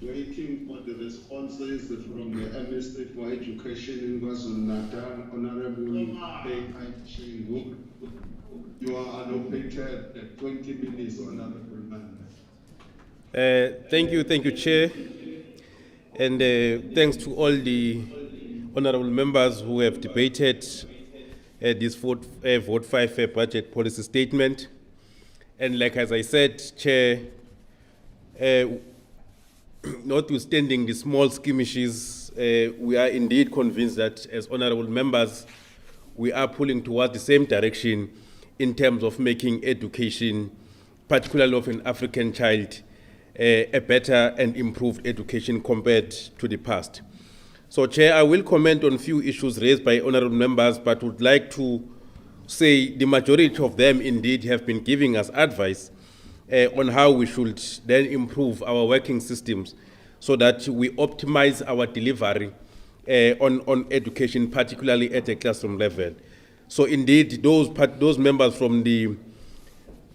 waiting for the responses from the Ministry for Education in KwaZulu-Natal, Honorable Mshengu. You are allocated 20 minutes, Honorable Member. Thank you, Chair. And thanks to all the honorable members who have debated this vote 5 budget policy statement. And like as I said, Chair, notwithstanding the small skirmishes, we are indeed convinced that as honorable members, we are pulling towards the same direction in terms of making education, particularly of an African child, a better and improved education compared to the past. So, Chair, I will comment on a few issues raised by honorable members, but would like to say the majority of them indeed have been giving us advice on how we should then improve our working systems so that we optimize our delivery on education, particularly at a classroom level. So indeed, those members from the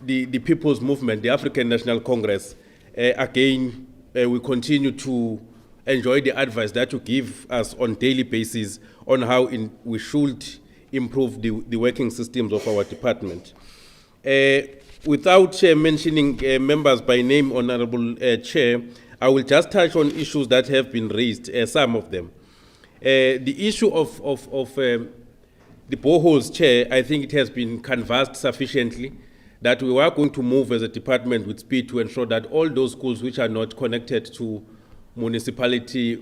People's Movement, the African National Congress, again, we continue to enjoy the advice that you give us on daily basis on how we should improve the working systems of our department. Without mentioning members by name, Honorable Chair, I will just touch on issues that have been raised, some of them. The issue of the boreholes, Chair, I think it has been canvassed sufficiently that we are going to move as a department with speed to ensure that all those schools which are not connected to municipality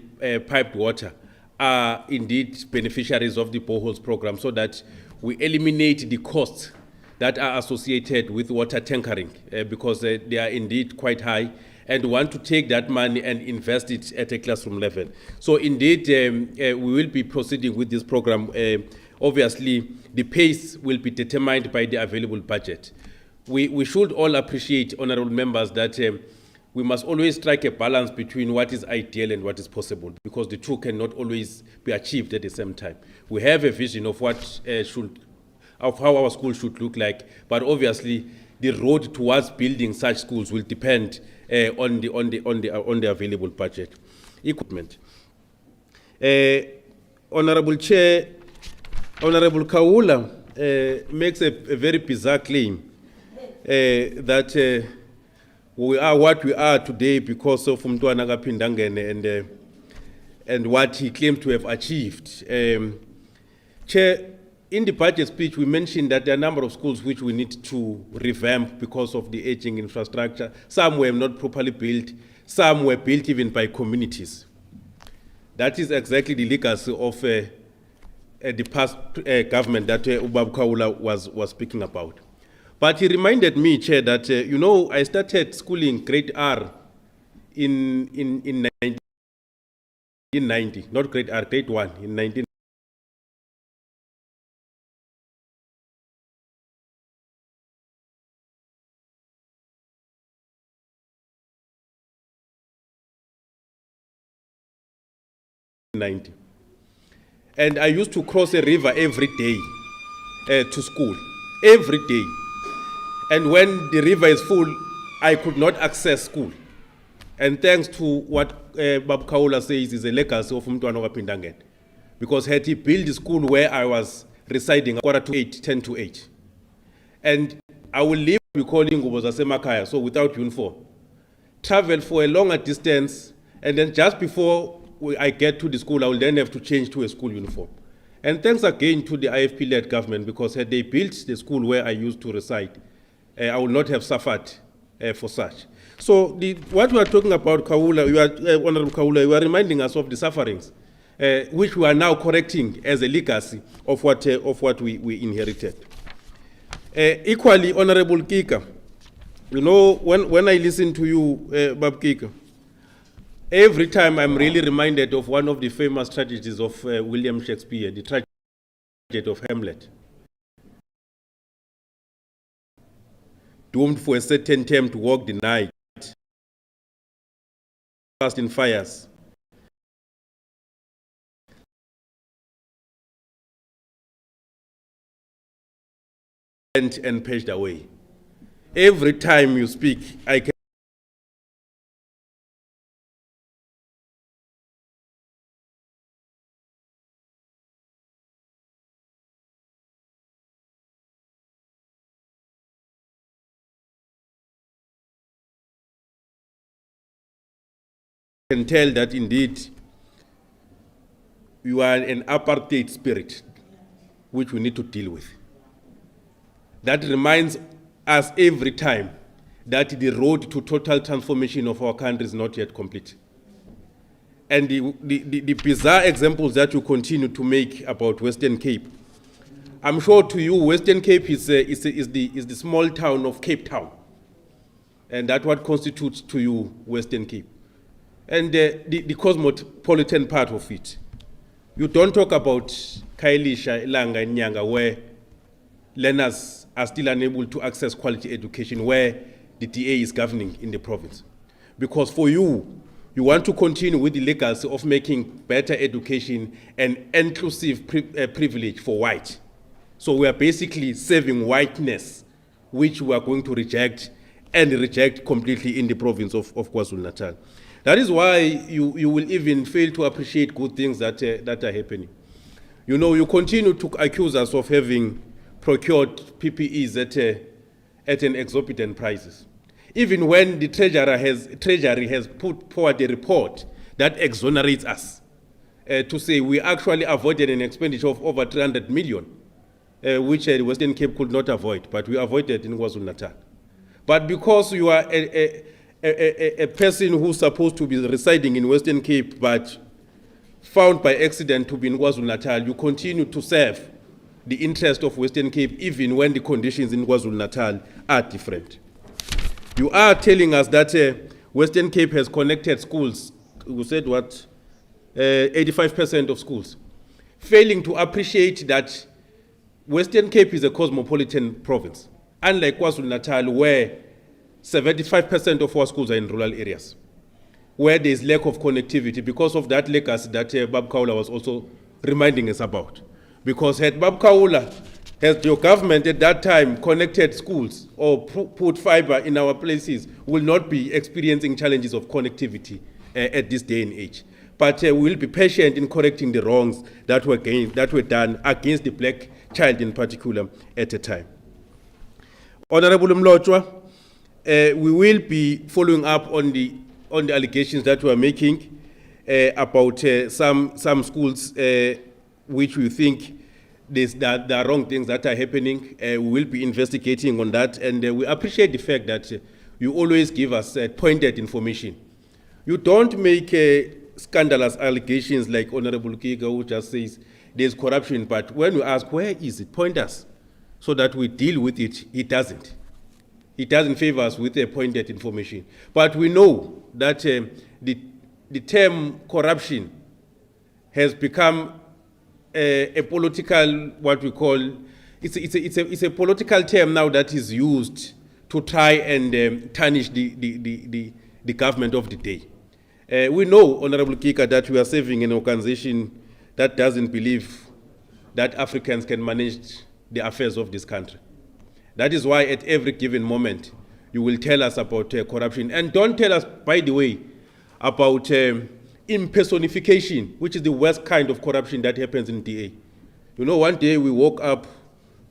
piped water are indeed beneficiaries of the boreholes program, so that we eliminate the costs that are associated with water tankering because they are indeed quite high, and want to take that money and invest it at a classroom level. So indeed, we will be proceeding with this program. Obviously, the pace will be determined by the available budget. We should all appreciate, honorable members, that we must always strike a balance between what is ideal and what is possible, because the two cannot always be achieved at the same time. We have a vision of of how our school should look like, but obviously the road towards building such schools will depend on the available budget. Equipment. Honorable Chair, Honorable Kaula makes a very bizarre claim that we are what we are today because of Mtwana Kapindangene and what he claimed to have achieved. Chair, in the budget speech, we mentioned that there are a number of schools which we need to revamp because of the aging infrastructure. Some were not properly built. Some were built even by communities. That is exactly the legacy of the past government that Ubab Kaula was speaking about. But he reminded me, Chair, that, I started schooling grade R in 1990, not grade R, grade 1 in 1990. And I used to cross a river every day to school, every day. And when the river is full, I could not access school. And thanks to what Bab Kaula says is a legacy of Mtwana Kapindangene. Because had he built the school where I was residing, 10 to 8. And I will leave recalling Semakaya, so without uniform. Travel for a longer distance, and then just before I get to the school, I will then have to change to a school uniform. And thanks again to the IFP-led government, because had they built the school where I used to reside, I would not have suffered for such. So what we are talking about, Kaula, Honorable Kaula, you are reminding us of the sufferings, which we are now correcting as a legacy of what we inherited. Equally, Honorable Kika, when I listen to you, Bab Kika, every time I'm really reminded of one of the famous tragedies of William Shakespeare, the tragedy of Hamlet. Doomed for a certain time to walk the night, cast in fires. And paged away. Every time you speak, I can can tell that indeed you are an apartheid spirit, which we need to deal with. That reminds us every time that the road to total transformation of our country is not yet complete. And the bizarre examples that you continue to make about Western Cape, I'm sure to you, Western Cape is the small town of Cape Town. And that's what constitutes to you Western Cape. And the cosmopolitan part of it. You don't talk about Kailisha, Langa, and Nyanga, where learners are still unable to access quality education, where the DA is governing in the province. Because for you, you want to continue with the legacy of making better education an inclusive privilege for white. So we are basically serving whiteness, which we are going to reject and reject completely in the province of KwaZulu-Natal. That is why you will even fail to appreciate good things that are happening. You know, you continue to accuse us of having procured PPEs at an exorbitant prices. Even when the Treasury has put forward a report that exonerates us to say we actually avoided an expenditure of over 300 million, which the Western Cape could not avoid, but we avoided in KwaZulu-Natal. But because you are a person who's supposed to be residing in Western Cape, but found by accident to be in KwaZulu-Natal, you continue to serve the interest of Western Cape, even when the conditions in KwaZulu-Natal are different. You are telling us that Western Cape has connected schools, you said what, 85% of schools, failing to appreciate that Western Cape is a cosmopolitan province, unlike KwaZulu-Natal, where 75% of our schools are in rural areas, where there is lack of connectivity because of that legacy that Bab Kaula was also reminding us about. Because had Bab Kaula, has your government at that time connected schools or put fiber in our places, will not be experiencing challenges of connectivity at this day and age. But we will be patient in correcting the wrongs that were done against the black child in particular at the time. Honorable Mlotshwa, we will be following up on the allegations that we are making about some schools which we think there are wrong things that are happening. We will be investigating on that, and we appreciate the fact that you always give us pointed information. You don't make scandalous allegations like Honorable Kiga, who just says there's corruption, but when we ask where is it, point us so that we deal with it. It doesn't. It doesn't favor us with pointed information. But we know that the term corruption has become a political, what we call, it's a political term now that is used to try and tarnish the government of the day. We know, Honorable Kika, that we are serving an organization that doesn't believe that Africans can manage the affairs of this country. That is why at every given moment, you will tell us about corruption. And don't tell us, by the way, about impersonification, which is the worst kind of corruption that happens in DA. You know, one day we woke up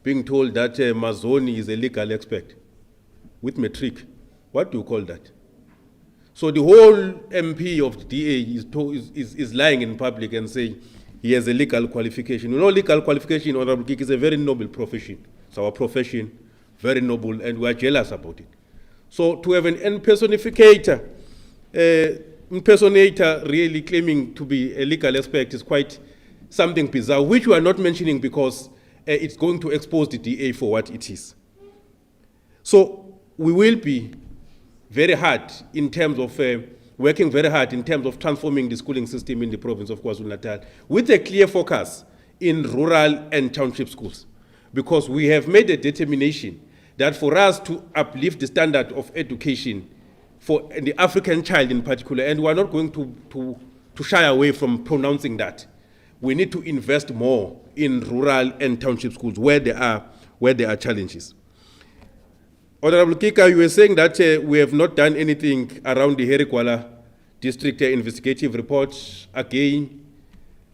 being told that Mazoni is a legal expert with metric. What do you call that? So the whole MP of the DA is lying in public and saying he has a legal qualification. You know, legal qualification, Honorable Kik, is a very noble profession. It's our profession, very noble, and we are jealous about it. So to have an impersonator really claiming to be a legal expert is quite something bizarre, which we are not mentioning because it's going to expose the DA for what it is. So we will be very hard in terms of working very hard in terms of transforming the schooling system in the province of KwaZulu-Natal with a clear focus in rural and township schools, because we have made a determination that for us to uplift the standard of education for the African child in particular, and we are not going to shy away from pronouncing that, we need to invest more in rural and township schools where there are challenges. Honorable Kika, you were saying that we have not done anything around the Herikwala district investigative report. Again,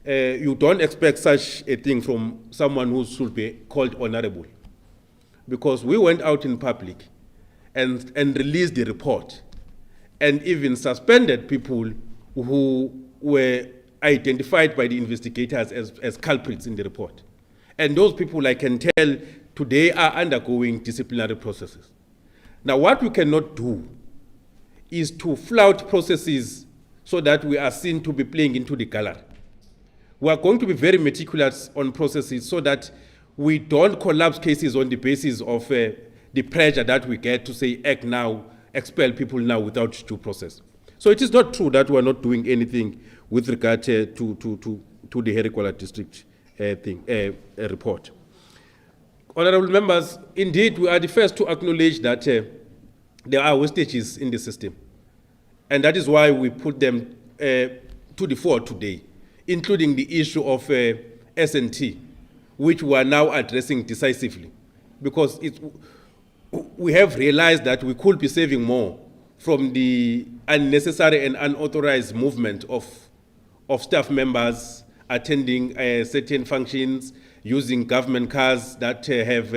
you don't expect such a thing from someone who should be called honorable, because we went out in public and released the report and even suspended people who were identified by the investigators as culprits in the report. And those people, I can tell, today are undergoing disciplinary processes. Now, what we cannot do is to flout processes so that we are seen to be playing into the gallery. We are going to be very meticulous on processes so that we don't collapse cases on the basis of the pressure that we get to say, act now, expel people now without due process. So it is not true that we are not doing anything with regard to the Herikwala district report. Honorable members, indeed, we are the first to acknowledge that there are wastages in the system. And that is why we put them to the fore today, including the issue of S&T, which we are now addressing decisively. Because we have realized that we could be saving more from the unnecessary and unauthorized movement of staff members attending certain functions, using government cars that have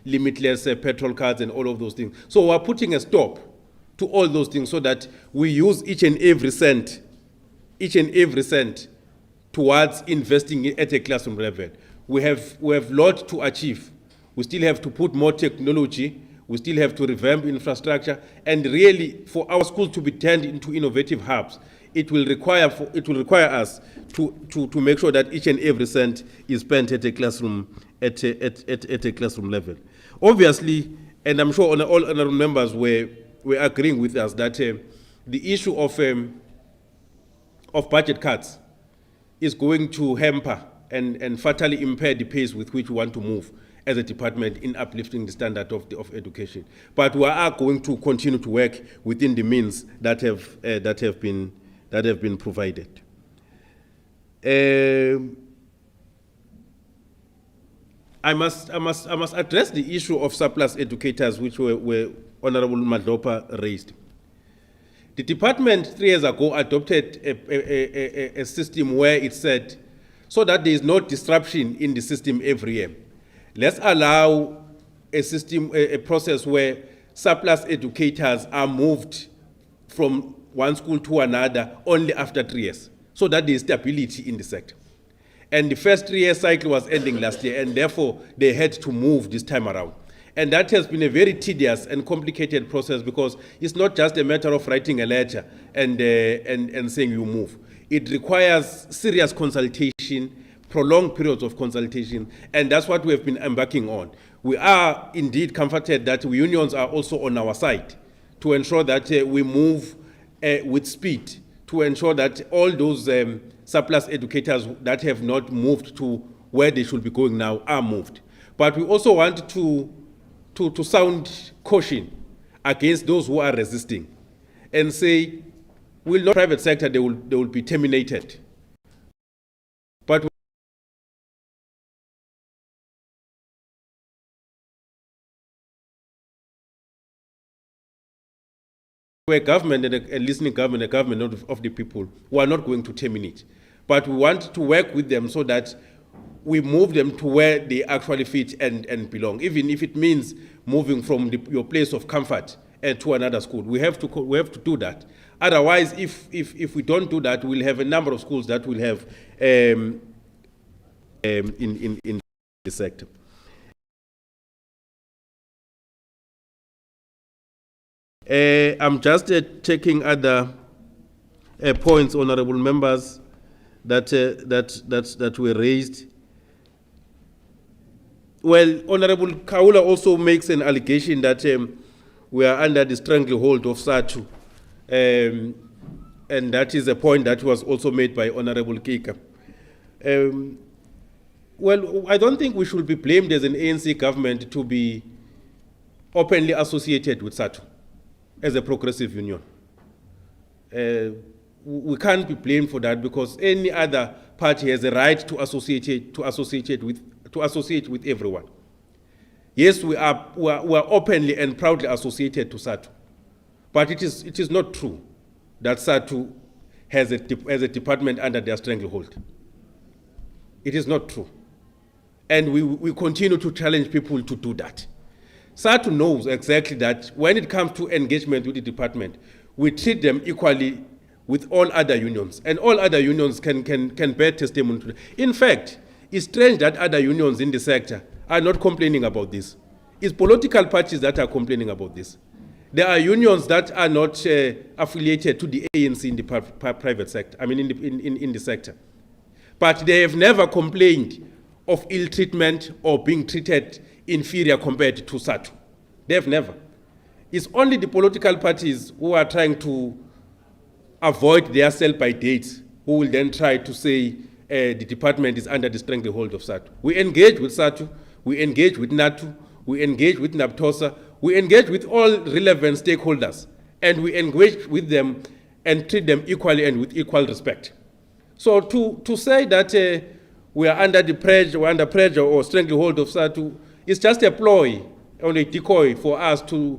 limitless petrol cards and all of those things. So we're putting a stop to all those things so that we use each and every cent towards investing at a classroom level. We have a lot to achieve. We still have to put more technology. We still have to revamp infrastructure. And really, for our schools to be turned into innovative hubs, it will require us to make sure that each and every cent is spent at a classroom level. Obviously, and I'm sure all honorable members were agreeing with us that the issue of budget cuts is going to hamper and fatally impair the pace with which we want to move as a department in uplifting the standard of education. But we are going to continue to work within the means that have been provided. I must address the issue of surplus educators, which were Honorable Madlopa raised. The department 3 years ago adopted a system where it said, so that there is no disruption in the system every year, let's allow a process where surplus educators are moved from one school to another only after 3 years, so that there is stability in the sector. And the first 3-year cycle was ending last year, and therefore they had to move this time around. And that has been a very tedious and complicated process, because it's not just a matter of writing a letter and saying you move. It requires serious consultation, prolonged periods of consultation, and that's what we have been embarking on. We are indeed comforted that unions are also on our side to ensure that we move with speed, to ensure that all those surplus educators that have not moved to where they should be going now are moved. But we also want to sound caution against those who are resisting and say, will not private sector, they will be terminated. But we're a government and a listening government, a government of the people, who are not going to terminate. But we want to work with them so that we move them to where they actually fit and belong, even if it means moving from your place of comfort to another school. We have to do that. Otherwise, if we don't do that, we'll have a number of schools that will have in the sector. I'm just taking other points, honorable members, that were raised. Well, Honorable Kaula also makes an allegation that we are under the stranglehold of SATU, and that is a point that was also made by Honorable Kika. Well, I don't think we should be blamed as an ANC government to be openly associated with SATU as a progressive union. We can't be blamed for that, because any other party has a right to associate with everyone. Yes, we are openly and proudly associated to SATU, but it is not true that SATU has a department under their stranglehold. It is not true, and we continue to challenge people to do that. SATU knows exactly that when it comes to engagement with the department, we treat them equally with all other unions, and all other unions can bear testimony to that. In fact, it's strange that other unions in the sector are not complaining about this. It's political parties that are complaining about this. There are unions that are not affiliated to the ANC in the private sector, I mean in the sector. But they have never complained of ill treatment or being treated inferior compared to SATU. They have never. It's only the political parties who are trying to avoid their sell-by dates who will then try to say the department is under the stranglehold of SATU. We engage with SATU, we engage with NATU, we engage with NAPTOSA, we engage with all relevant stakeholders, and we engage with them and treat them equally and with equal respect. So to say that we are under pressure or stranglehold of SATU is just a ploy or a decoy for us to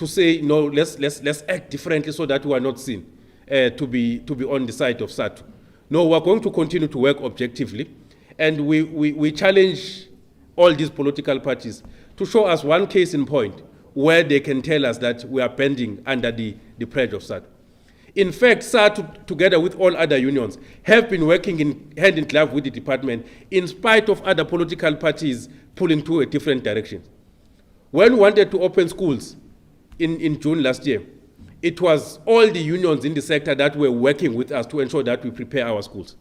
say, no, let's act differently so that we are not seen to be on the side of SATU. No, we are going to continue to work objectively, and we challenge all these political parties to show us one case in point where they can tell us that we are bending under the pressure of SATU. In fact, SATU, together with all other unions, have been working hand in glove with the department in spite of other political parties pulling to a different direction. When we wanted to open schools in June last year, it was all the unions in the sector that were working with us to ensure that we prepare our schools.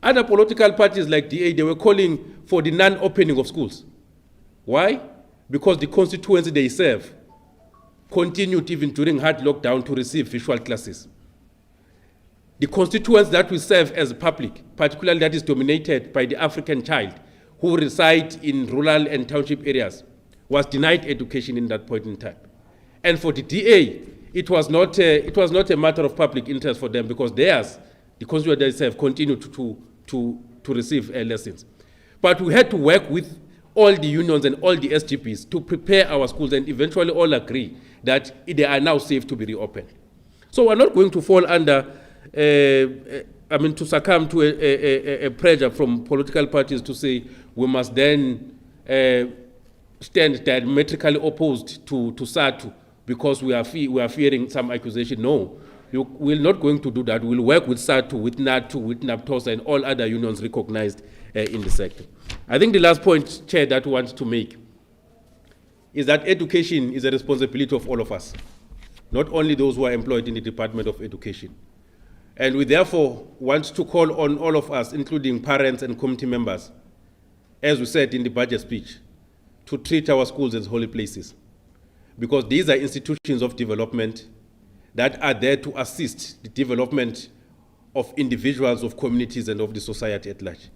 Other political parties like DA, they were calling for the non-opening of schools. Why? Because the constituency they serve continued even during hard lockdown to receive visual classes. The constituents that we serve as public, particularly that is dominated by the African child who reside in rural and township areas, was denied education in that point in time. And for the DA, it was not a matter of public interest for them because theirs, the constituents they serve, continued to receive lessons. But we had to work with all the unions and all the SGPs to prepare our schools and eventually all agree that they are now safe to be reopened. So we're not going to fall under, to succumb to a pressure from political parties to say we must then stand diametrically opposed to SATU because we are fearing some accusation. No, we're not going to do that. We'll work with SATU, with NATU, with NAPTOSA, and all other unions recognized in the sector. I think the last point, Chair, that we want to make is that education is a responsibility of all of us, not only those who are employed in the Department of Education. And we therefore want to call on all of us, including parents and committee members, as we said in the budget speech, to treat our schools as holy places, because these are institutions of development that are there to assist the development of individuals, of communities, and of the society at large.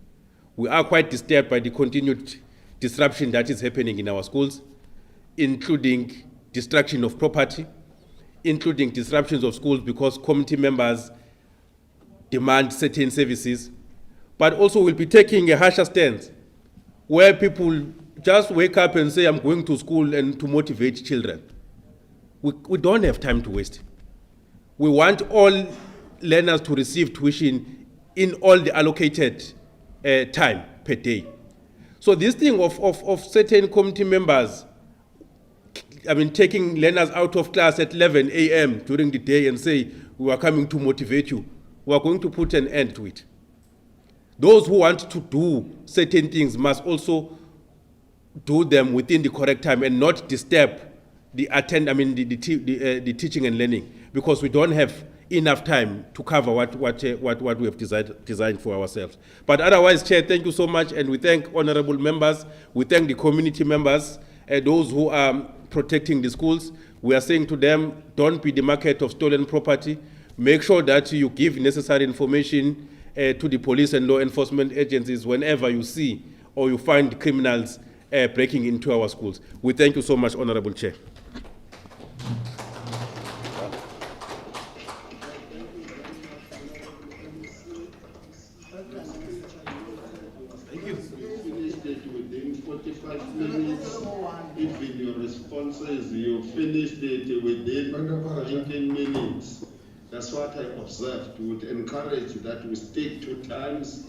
We are quite disturbed by the continued disruption that is happening in our schools, including destruction of property, including disruptions of schools because committee members demand certain services, but also we'll be taking a harsher stance where people just wake up and say, I'm going to school and to motivate children. We don't have time to waste. We want all learners to receive tuition in all the allocated time per day. So this thing of certain committee members, taking learners out of class at 11 a.m. during the day and say, we are coming to motivate you, we are going to put an end to it. Those who want to do certain things must also do them within the correct time and not disturb the teaching and learning, because we don't have enough time to cover what we have designed for ourselves. But otherwise, Chair, thank you so much, and we thank honorable members, we thank the community members, those who are protecting the schools. We are saying to them, don't be the market of stolen property. Make sure that you give necessary information to the police and law enforcement agencies whenever you see or you find criminals breaking into our schools. We thank you so much, Honorable Chair. Within 45 minutes, even your responses, you finished it within 19 minutes. That's what I observed. Would encourage that we stick to times.